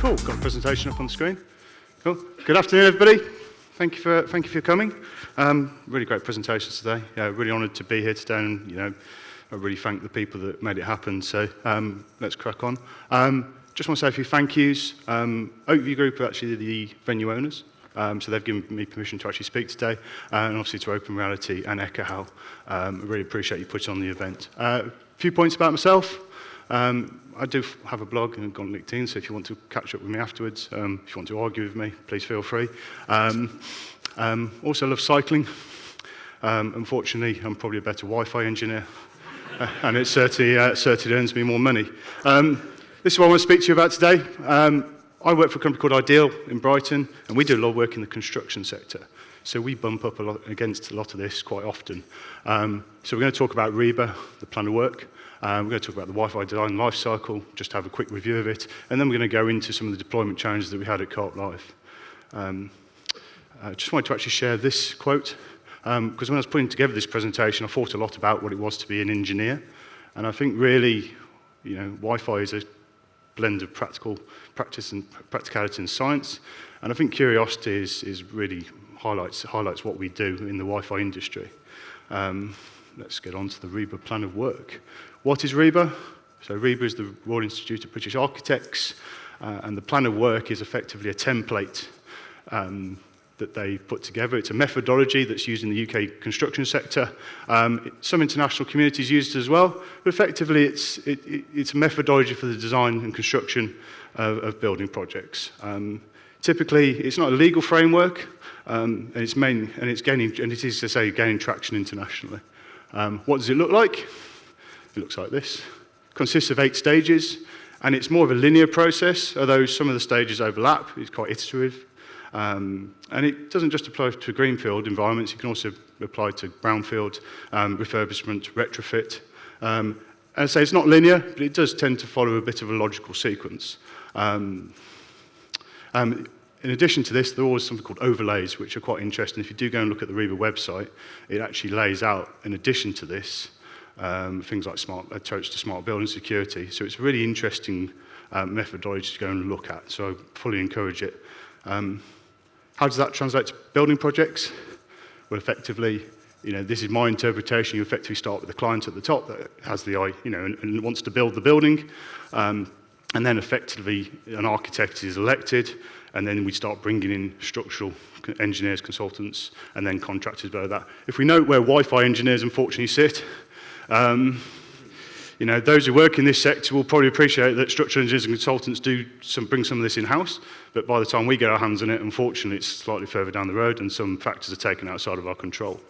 Cool, got a presentation up on the screen. Cool. Good afternoon, everybody. Thank you for coming. Really great presentations today. Yeah, really honoured to be here today, and I really thank the people that made it happen. So let's crack on. Just want to say a few thank yous. Oakview Group are actually the venue owners, so they've given me permission to actually speak today, and obviously to Open Reality and Ekahau. I really appreciate you putting on the event. A few points about myself. I do have a blog and go on LinkedIn, so if you want to catch up with me afterwards, if you want to argue with me, please feel free. Also love cycling. Unfortunately, I'm probably a better Wi-Fi engineer, and it certainly earns me more money. This is what I want to speak to you about today. I work for a company called Ideal in Brighton, and we do a lot of work in the construction sector. So we bump up against a lot of this quite often. So we're going to talk about RIBA, the plan of work. We're going to talk about the Wi-Fi Design Lifecycle, just have a quick review of it, and then we're going to go into some of the deployment challenges that we had at Co-op Live. I just wanted to actually share this quote, because when I was putting together this presentation, I thought a lot about what it was to be an engineer, and I think really, Wi-Fi is a blend of practice and practicality and science, and I think curiosity is really highlights what we do in the Wi-Fi industry. Let's get on to the RIBA Plan of Work. What is RIBA? So RIBA is the Royal Institute of British Architects, and the Plan of Work is effectively a template that they put together. It's a methodology that's used in the UK construction sector. Some international communities use it as well, but effectively it's a methodology for the design and construction of building projects. Typically, it's not a legal framework, and it is to say gaining traction internationally. What does it look like? It looks like this. It consists of 8 stages, and it's more of a linear process, although some of the stages overlap. It's quite iterative. And it doesn't just apply to greenfield environments, it can also apply to brownfield, refurbishment, retrofit. And I say it's not linear, but it does tend to follow a bit of a logical sequence. In addition to this, there are always something called overlays, which are quite interesting. If you do go and look at the RIBA website, it actually lays out, in addition to this, things like approach to smart building security. So it's a really interesting methodology to go and look at. So I fully encourage it. How does that translate to building projects? Well, effectively, this is my interpretation. You effectively start with the client at the top that has the eye, and wants to build the building. And then effectively, an architect is elected, and then we start bringing in structural engineers, consultants, and then contractors below that. If we know where Wi-Fi engineers unfortunately sit, those who work in this sector will probably appreciate that structural engineers and consultants bring some of this in-house, but by the time we get our hands on it, unfortunately, it's slightly further down the road, and some factors are taken outside of our control.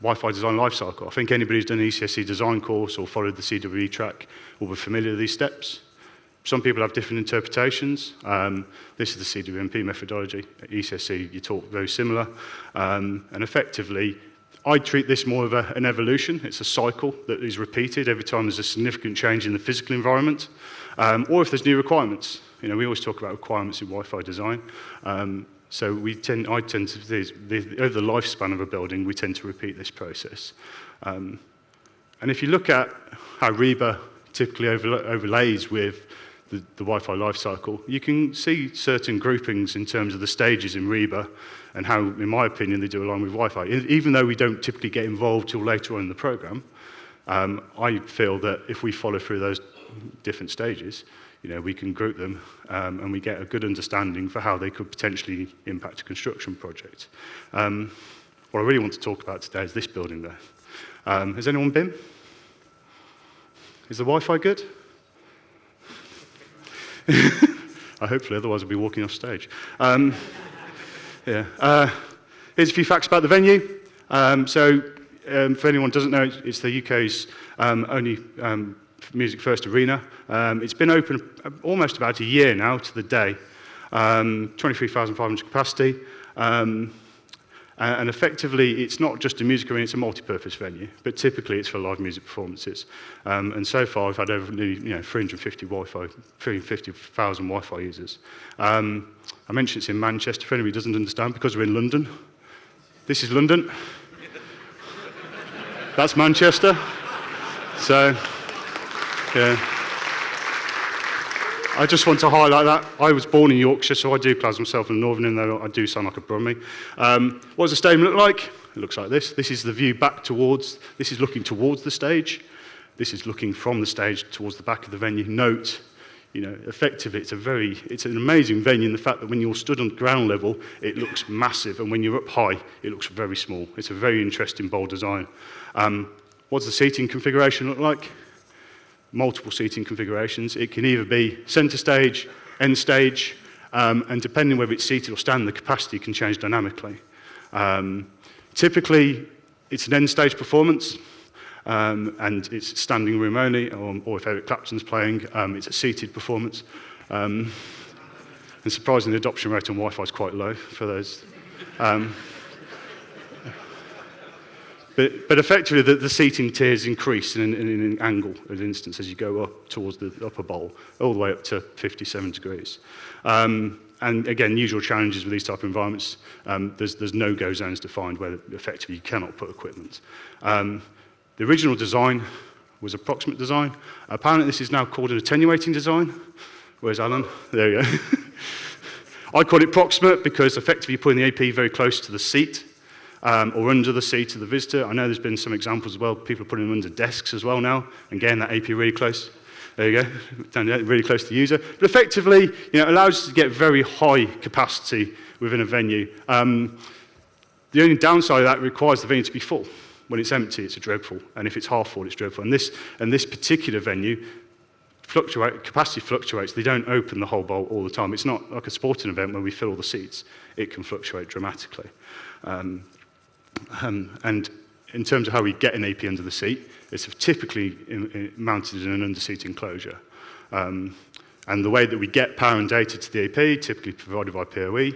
Wi-Fi Design Lifecycle. I think anybody who's done an ECSE design course or followed the CWE track will be familiar with these steps. Some people have different interpretations. This is the CWMP methodology. At ECSE, you talk very similar. And effectively, I treat this more of an evolution. It's a cycle that is repeated every time there's a significant change in the physical environment, or if there's new requirements. We always talk about requirements in Wi-Fi design. So I tend to, over the lifespan of a building, we tend to repeat this process. And if you look at how RIBA typically overlays with the Wi-Fi lifecycle, you can see certain groupings in terms of the stages in RIBA and how, in my opinion, they do align with Wi-Fi. Even though we don't typically get involved till later on in the program, I feel that if we follow through those different stages, we can group them and we get a good understanding for how they could potentially impact a construction project. What I really want to talk about today is this building there. Has anyone been? Is the Wi-Fi good? Hopefully, otherwise I'll be walking off stage. Here's a few facts about the venue. For anyone who doesn't know, it's the UK's only music first arena. It's been open almost about a year now to the day. 23,500 capacity. And effectively, it's not just a music arena, it's a multi-purpose venue, but typically it's for live music performances. And so far, we've had over nearly 350,000 Wi-Fi users. I mentioned it's in Manchester, for anybody who doesn't understand, because we're in London. This is London. That's Manchester. So, yeah. I just want to highlight that. I was born in Yorkshire, so I do class myself in Northern, though I do sound like a Brummie. What does the stadium look like? It looks like this. This is the view back towards, this is looking towards the stage. This is looking from the stage towards the back of the venue. Note, effectively, it's an amazing venue in the fact that when you're stood on ground level, it looks massive, and when you're up high, it looks very small. It's a very interesting, bold design. What does the seating configuration look like? Multiple seating configurations. It can either be centre stage, end stage, and depending whether it's seated or standing, the capacity can change dynamically. Typically, it's an end stage performance, and it's standing room only, or if Eric Clapton's playing, it's a seated performance. And surprisingly, the adoption rate on Wi-Fi is quite low for those. But effectively, the seating tiers increase in an angle, at an instance, as you go up towards the upper bowl, all the way up to 57 degrees. And again, usual challenges with these type of environments, there's no-go zones defined where effectively you cannot put equipment. The original design was approximate design. Apparently, this is now called an attenuating design. Where's Alan? There you go. I call it proximate because effectively you're putting the AP very close to the seat, or under the seat of the visitor. I know there's been some examples as well. People are putting them under desks as well now. Again, that AP really close. There you go, down there, really close to the user. But effectively, it allows us to get very high capacity within a venue. The only downside of that requires the venue to be full. When it's empty, it's dreadful, and if it's half full, it's dreadful. And this particular venue, capacity fluctuates. They don't open the whole bowl all the time. It's not like a sporting event where we fill all the seats. It can fluctuate dramatically. And in terms of how we get an AP under the seat, it's typically mounted in an under-seat enclosure. And the way that we get power and data to the AP, typically provided by PoE,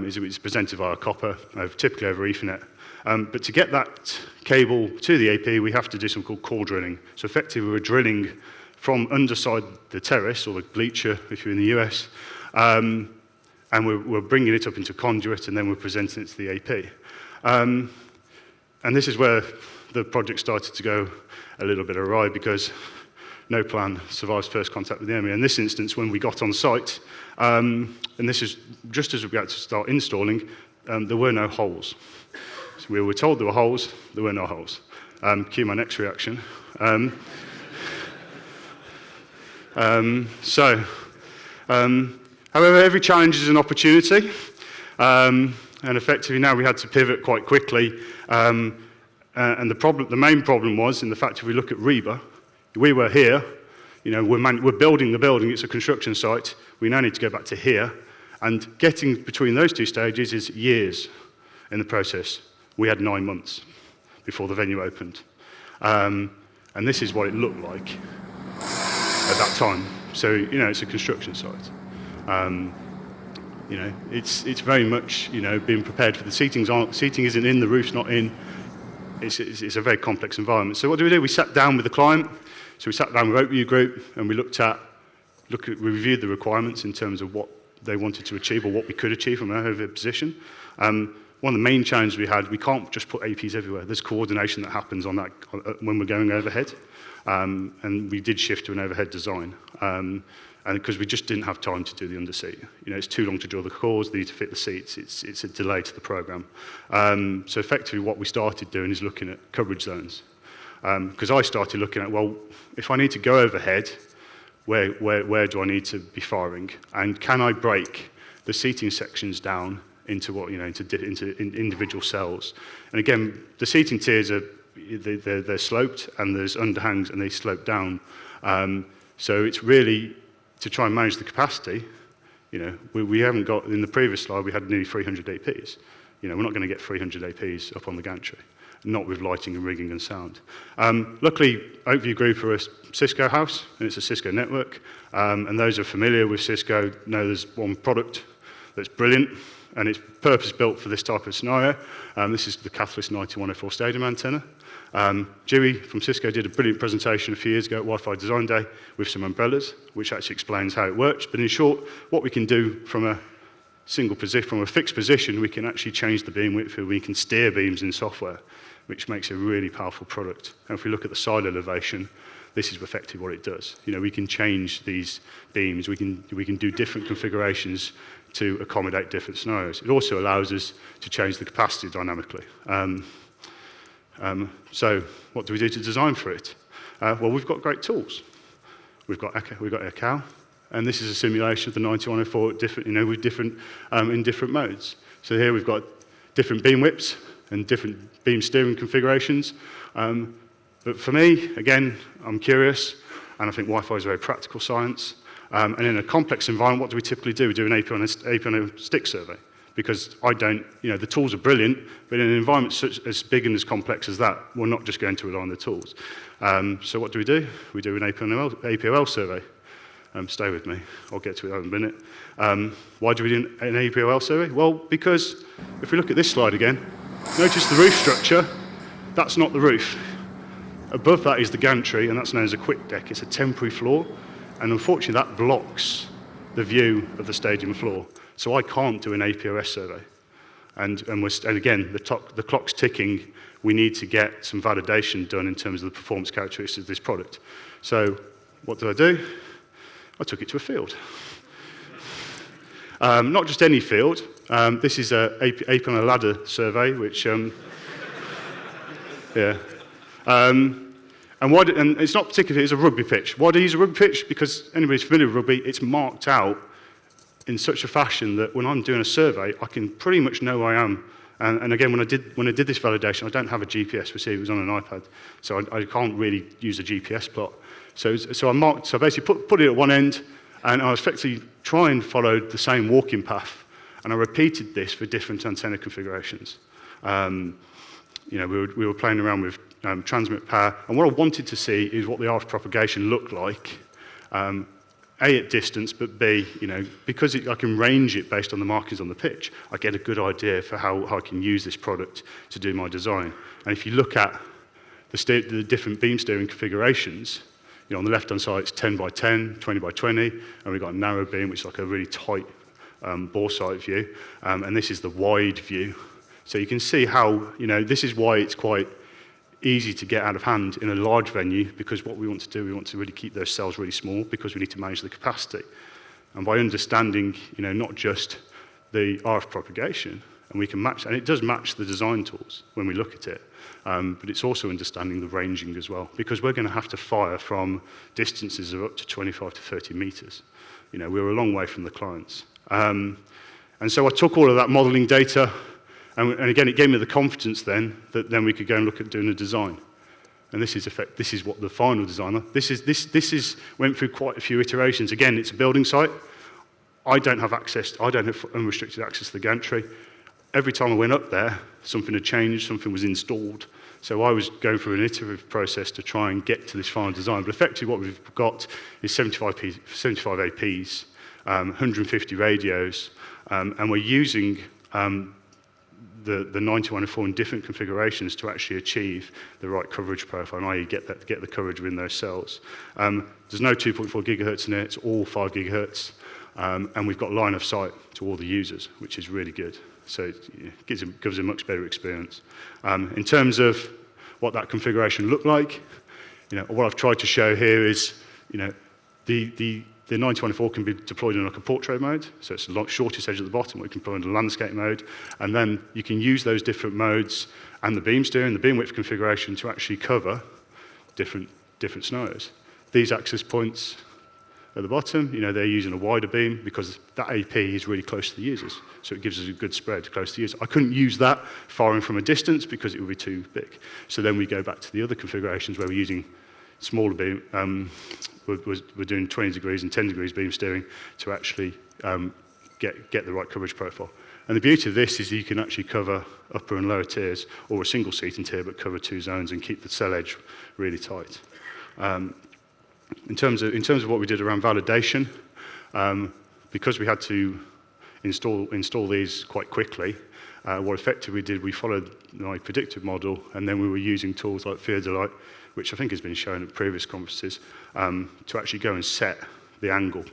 is it's presented via copper, typically over Ethernet. But to get that cable to the AP, we have to do something called core drilling. So effectively, we're drilling from underside the terrace, or the bleacher, if you're in the US, and we're bringing it up into conduit, and then we're presenting it to the AP. And this is where the project started to go a little bit awry, because no plan survives first contact with the enemy. In this instance, when we got on site, and this is just as we got to start installing, there were no holes. So we were told there were holes, there were no holes. Cue my next reaction. However, every challenge is an opportunity, and effectively now we had to pivot quite quickly. And the main problem was in the fact if we look at RIBA, we were here, we're building the building, it's a construction site, we now need to go back to here, and getting between those two stages is years in the process. We had 9 months before the venue opened. And this is what it looked like at that time. So, it's a construction site. It's very much, being prepared for the seating isn't in, the roof's not in. It's a very complex environment. So what do? We sat down with the client. So we sat down with Oakview Group, and we we reviewed the requirements in terms of what they wanted to achieve or what we could achieve from an overhead position. One of the main challenges we had, we can't just put APs everywhere. There's coordination that happens on that when we're going overhead. And we did shift to an overhead design. And because we just didn't have time to do the underseat. It's too long to drill the cores, they need to fit the seats. It's a delay to the program. So effectively what we started doing is looking at coverage zones. Because I started looking at, well, if I need to go overhead, where do I need to be firing? And can I break the seating sections down into into individual cells? And again, the seating tiers they're sloped, and there's underhangs, and they slope down. So it's really to try and manage the capacity. We haven't got, in the previous slide, we had nearly 300 APs. We're not going to get 300 APs up on the gantry, not with lighting and rigging and sound. Luckily, Oakview Group are a Cisco house, and it's a Cisco network. And those who are familiar with Cisco know there's one product that's brilliant, and it's purpose-built for this type of scenario. This is the Catalyst 9104 stadium antenna. Dewey from Cisco did a brilliant presentation a few years ago at Wi-Fi Design Day with some umbrellas, which actually explains how it works. But in short, what we can do from a fixed position, we can actually change the beam width, we can steer beams in software, which makes a really powerful product. And if we look at the side elevation, this is effectively what it does. We can change these beams, we can do different configurations to accommodate different scenarios. It also allows us to change the capacity dynamically. So what do we do to design for it? Well, we've got great tools. We've got ECAL, and this is a simulation of the 9104 in different modes. So here we've got different beam whips and different beam steering configurations. But for me, again, I'm curious, and I think Wi-Fi is a very practical science. And in a complex environment, what do we typically do? We do an AP on a stick survey. Because the tools are brilliant, but in an environment as big and as complex as that, we're not just going to rely on the tools. So what do? We do an APOL survey. Stay with me, I'll get to it in a minute. Why do we do an APOL survey? Well, because if we look at this slide again, notice the roof structure, that's not the roof. Above that is the gantry, and that's known as a quick deck. It's a temporary floor, and unfortunately that blocks the view of the stadium floor. So I can't do an APOS survey. And again, the clock's ticking. We need to get some validation done in terms of the performance characteristics of this product. So what did I do? I took it to a field. Not just any field. This is a AP on a ladder survey, which, yeah. And it's not particularly, it's a rugby pitch. Why do I use a rugby pitch? Because anybody's familiar with rugby, it's marked out in such a fashion that when I'm doing a survey, I can pretty much know where I am. And again, when I did this validation, I don't have a GPS receiver, it was on an iPad, so I can't really use a GPS plot. So I basically put it at one end, and I effectively try and follow the same walking path, and I repeated this for different antenna configurations. We were playing around with transmit power, and what I wanted to see is what the RF propagation looked like. A, at distance, but B, because I can range it based on the markings on the pitch, I get a good idea for how I can use this product to do my design. And if you look at the different beam steering configurations, on the left-hand side it's 10 by 10, 20 by 20, and we've got a narrow beam, which is like a really tight bore sight view, and this is the wide view. So you can see how, this is why it's quite easy to get out of hand in a large venue, because what we want to do, we want to really keep those cells really small because we need to manage the capacity. And by understanding, not just the RF propagation, and we can match, and it does match the design tools when we look at it, but it's also understanding the ranging as well, because we're going to have to fire from distances of up to 25 to 30 meters. We're a long way from the clients. And so I took all of that modeling data, and again, it gave me the confidence then that then we could go and look at doing a design. And this is what the final designer. This went through quite a few iterations. Again, it's a building site. I don't have unrestricted access to the gantry. Every time I went up there, something had changed, something was installed. So I was going through an iterative process to try and get to this final design. But effectively what we've got is 75 APs, 150 radios, and we're using the 9104 in different configurations to actually achieve the right coverage profile, i.e. get the coverage within those cells. There's no 2.4 gigahertz in it, it's all 5 gigahertz, and we've got line of sight to all the users, which is really good. So it gives a much better experience. In terms of what that configuration looked like, what I've tried to show here is, the 9104 can be deployed in like a portrait mode, so it's the shortest edge at the bottom, we can put in a landscape mode, and then you can use those different modes and the beam steering, the beam width configuration to actually cover different scenarios. These access points at the bottom, they're using a wider beam because that AP is really close to the users, so it gives us a good spread close to the users. I couldn't use that firing from a distance because it would be too big. So then we go back to the other configurations where we're using smaller beam, we're doing 20 degrees and 10 degrees beam steering to actually get the right coverage profile. And the beauty of this is you can actually cover upper and lower tiers, or a single seating tier, but cover 2 zones and keep the cell edge really tight. In terms of what we did around validation, because we had to install these quite quickly, what effectively we did, we followed my predictive model, and then we were using tools like Theodolite, which I think has been shown at previous conferences, to actually go and set the angle.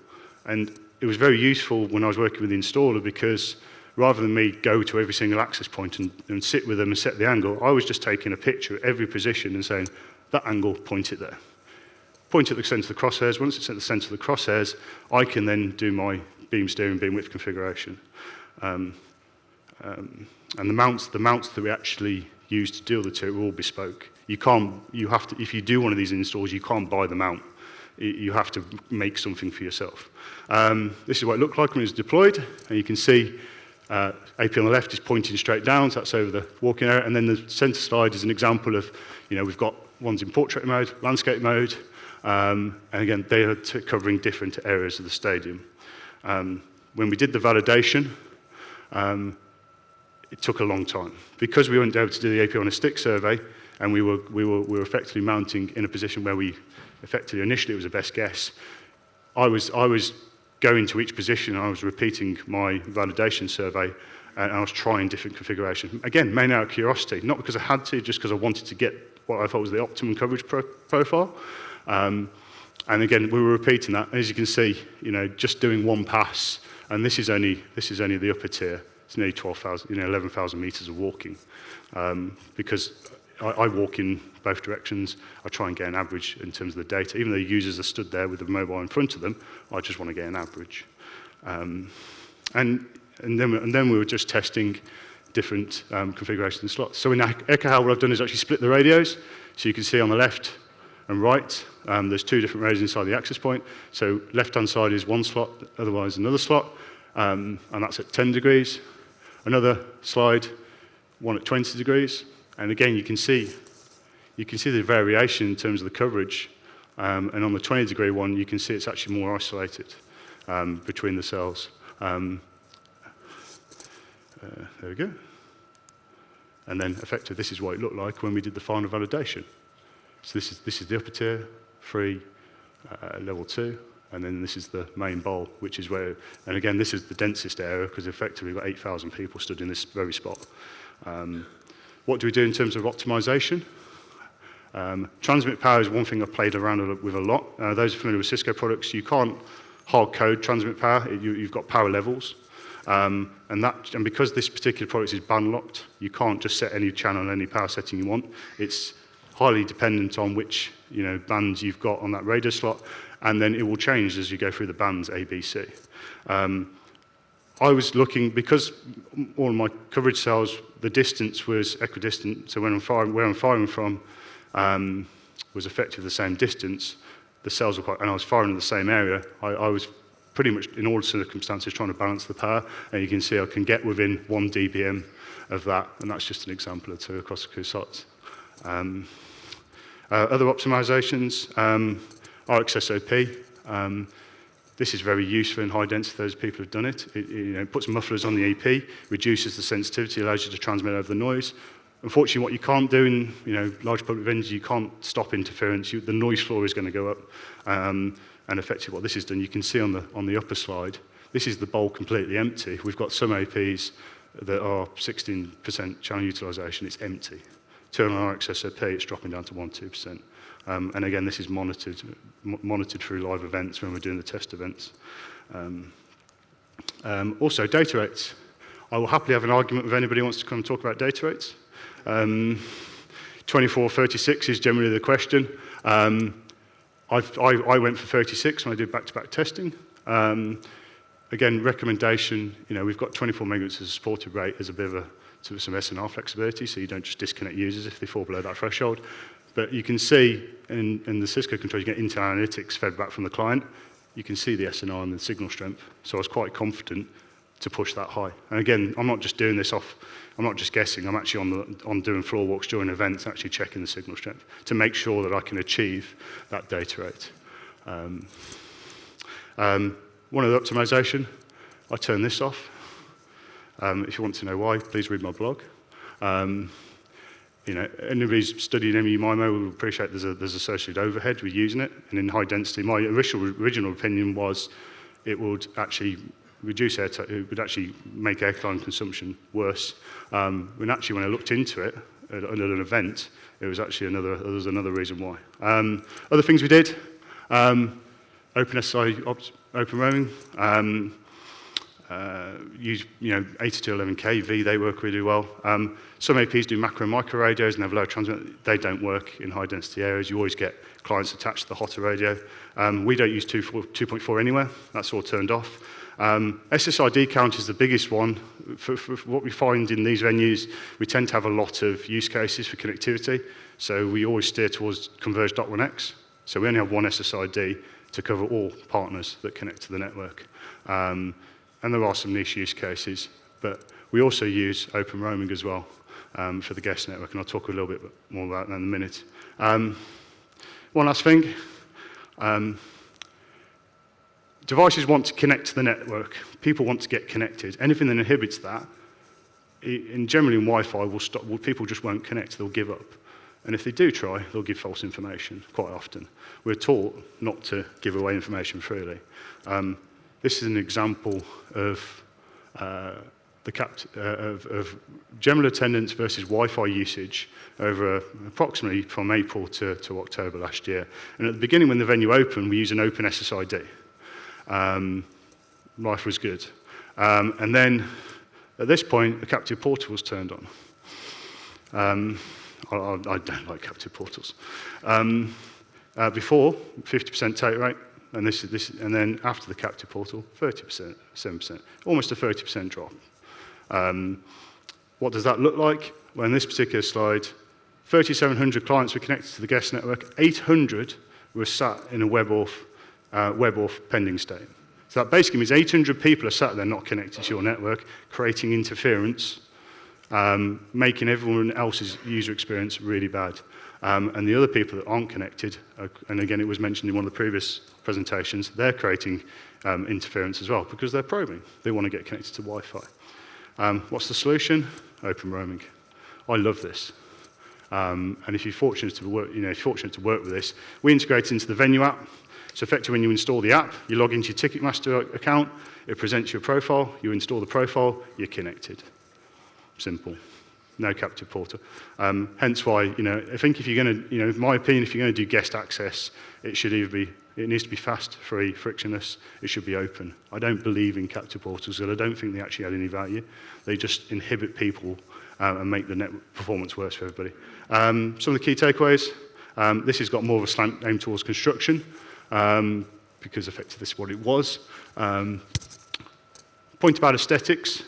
And it was very useful when I was working with the installer, because rather than me go to every single access point and sit with them and set the angle, I was just taking a picture at every position and saying, that angle, point it there. point at the centre of the crosshairs. Once it's at the centre of the crosshairs, I can then do my beam steering, beam width configuration. And the mounts that we actually use to deal with the two are all bespoke. If you do one of these installs, you can't buy the mount. You have to make something for yourself. This is what it looked like when it was deployed, and you can see AP on the left is pointing straight down, so that's over the walking area, and then the centre slide is an example of, we've got ones in portrait mode, landscape mode, and again, they are covering different areas of the stadium. When we did the validation, it took a long time. Because we weren't able to do the AP on a stick survey, and we were effectively mounting in a position where we effectively, initially it was a best guess, I was going to each position, and I was repeating my validation survey, and I was trying different configurations. Again, mainly out of curiosity, not because I had to, just because I wanted to get what I thought was the optimum coverage profile. And again, we were repeating that. As you can see, just doing one pass, and this is only the upper tier. It's nearly 12,000, 11,000 meters of walking, because I walk in both directions. I try and get an average in terms of the data. Even though users are stood there with the mobile in front of them, I just want to get an average. And then we were just testing different configurations and slots. So in EchoHow, what I've done is actually split the radios. So you can see on the left and right, there's two different radios inside the access point. So left-hand side is one slot, otherwise another slot, and that's at 10 degrees. Another slide, one at 20 degrees. And again, you can see the variation in terms of the coverage. And on the 20-degree one, you can see it's actually more isolated between the cells. There we go. And then, effectively, this is what it looked like when we did the final validation. So this is the upper tier, 3, level 2, and then this is the main bowl, which is where, and again, this is the densest area, because effectively we've got 8,000 people stood in this very spot. What do we do in terms of optimization? Transmit power is one thing I've played around with a lot. Those familiar with Cisco products, you can't hard code transmit power. You've got power levels. And because this particular product is band locked, you can't just set any channel and any power setting you want. It's highly dependent on which bands you've got on that radio slot, and then it will change as you go through the bands A, B, C. I was looking, because all of my coverage cells, the distance was equidistant, so where I'm firing from was effectively the same distance. The cells were and I was firing in the same area. I was pretty much, in all circumstances, trying to balance the power, and you can see I can get within 1 dBm of that, and that's just an example or two across the two slots. Other optimizations, RxSOP. This is very useful in high density, those people who've done it. It puts mufflers on the EP, reduces the sensitivity, allows you to transmit over the noise. Unfortunately, what you can't do in large public venues, you can't stop interference. The noise floor is going to go up. And effectively what this has done, you can see on the upper slide, this is the bowl completely empty. We've got some APs that are 16% channel utilization, it's empty. Turn on RxSOP, it's dropping down to 1-2%. And again, this is monitored through live events when we're doing the test events. Also, data rates. I will happily have an argument with anybody who wants to come and talk about data rates. 24-36 is generally the question. I went for 36 when I did back-to-back testing. Again, recommendation, we've got 24 megabits as a supported rate as a bit of some SNR flexibility, so you don't just disconnect users if they fall below that threshold. But you can see in the Cisco controls, you get Intel analytics fed back from the client. You can see the SNR and the signal strength. So I was quite confident to push that high. And again, I'm not just doing this I'm not just guessing, I'm actually on doing floor walks during events, actually checking the signal strength to make sure that I can achieve that data rate. One of the optimization, I turn this off. If you want to know why, please read my blog. Anybody who's studied MU-MIMO will appreciate there's associated overhead with using it. And in high density, my original opinion was it would actually reduce it would actually make airtime consumption worse. When I looked into it at an event, it was actually there was another reason why. Other things we did, OpenSSI, open roaming. use 8211 kV, they work really well. Some APs do macro and micro radios and have low transmit. They don't work in high density areas. You always get clients attached to the hotter radio. We don't use 2.4 anywhere. That's all turned off. SSID count is the biggest one. For what we find in these venues, we tend to have a lot of use cases for connectivity. So we always steer towards converged .1x. So we only have one SSID to cover all partners that connect to the network. And there are some niche use cases, but we also use open roaming as well for the guest network, and I'll talk a little bit more about that in a minute. One last thing. Devices want to connect to the network. People want to get connected. Anything that inhibits that, generally in Wi-Fi, will stop. People just won't connect. They'll give up. And if they do try, they'll give false information quite often. We're taught not to give away information freely. This is an example of general attendance versus Wi-Fi usage over approximately from April to October last year. And at the beginning, when the venue opened, we used an open SSID. Life was good. And then, at this point, the captive portal was turned on. I don't like captive portals. Before, 50% take rate, and and then after the captive portal, 30%, 7%, almost a 30% drop. What does that look like? Well, in this particular slide, 3,700 clients were connected to the guest network. 800 were sat in a web-off pending state. So that basically means 800 people are sat there not connected to your network, creating interference, making everyone else's user experience really bad. And the other people that aren't connected, and again, it was mentioned in one of the previous presentations, they're creating interference as well because they're probing. They want to get connected to Wi-Fi. What's the solution? Open roaming. I love this. And if you're fortunate to work, with this, we integrate it into the venue app. So effectively, when you install the app, you log into your Ticketmaster account, it presents your profile, you install the profile, you're connected. Simple. No captive portal. Hence why, I think if you're going to, in my opinion, if you're going to do guest access, it needs to be fast, free, frictionless. It should be open. I don't believe in captive portals, and I don't think they actually add any value. They just inhibit people and make the net performance worse for everybody. Some of the key takeaways. This has got more of a slant aimed towards construction, because effectively this is what it was. Point about aesthetics.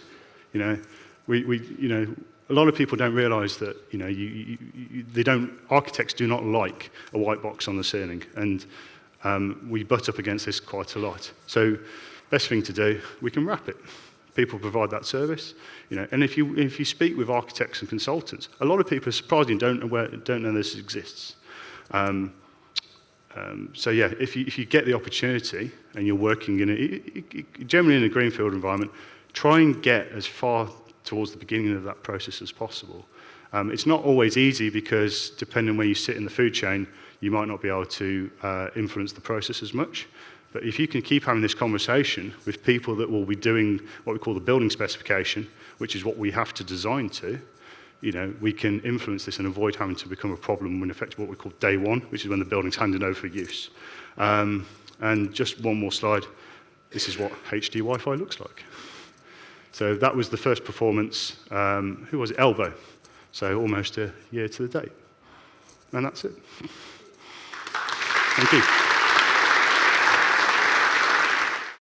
A lot of people don't realise that architects do not like a white box on the ceiling, and we butt up against this quite a lot. So, best thing to do, we can wrap it. People provide that service, and if you speak with architects and consultants, a lot of people are surprisingly don't know this exists. So yeah, if you get the opportunity and you're working generally in a greenfield environment, try and get as far towards the beginning of that process as possible. It's not always easy because depending on where you sit in the food chain, you might not be able to influence the process as much. But if you can keep having this conversation with people that will be doing what we call the building specification, which is what we have to design to, we can influence this and avoid having to become a problem when effectively what we call day one, which is when the building's handed over for use. And just one more slide. This is what HD Wi-Fi looks like. So that was the first performance. Who was it? Elbow. So almost a year to the date. And that's it. Thank you.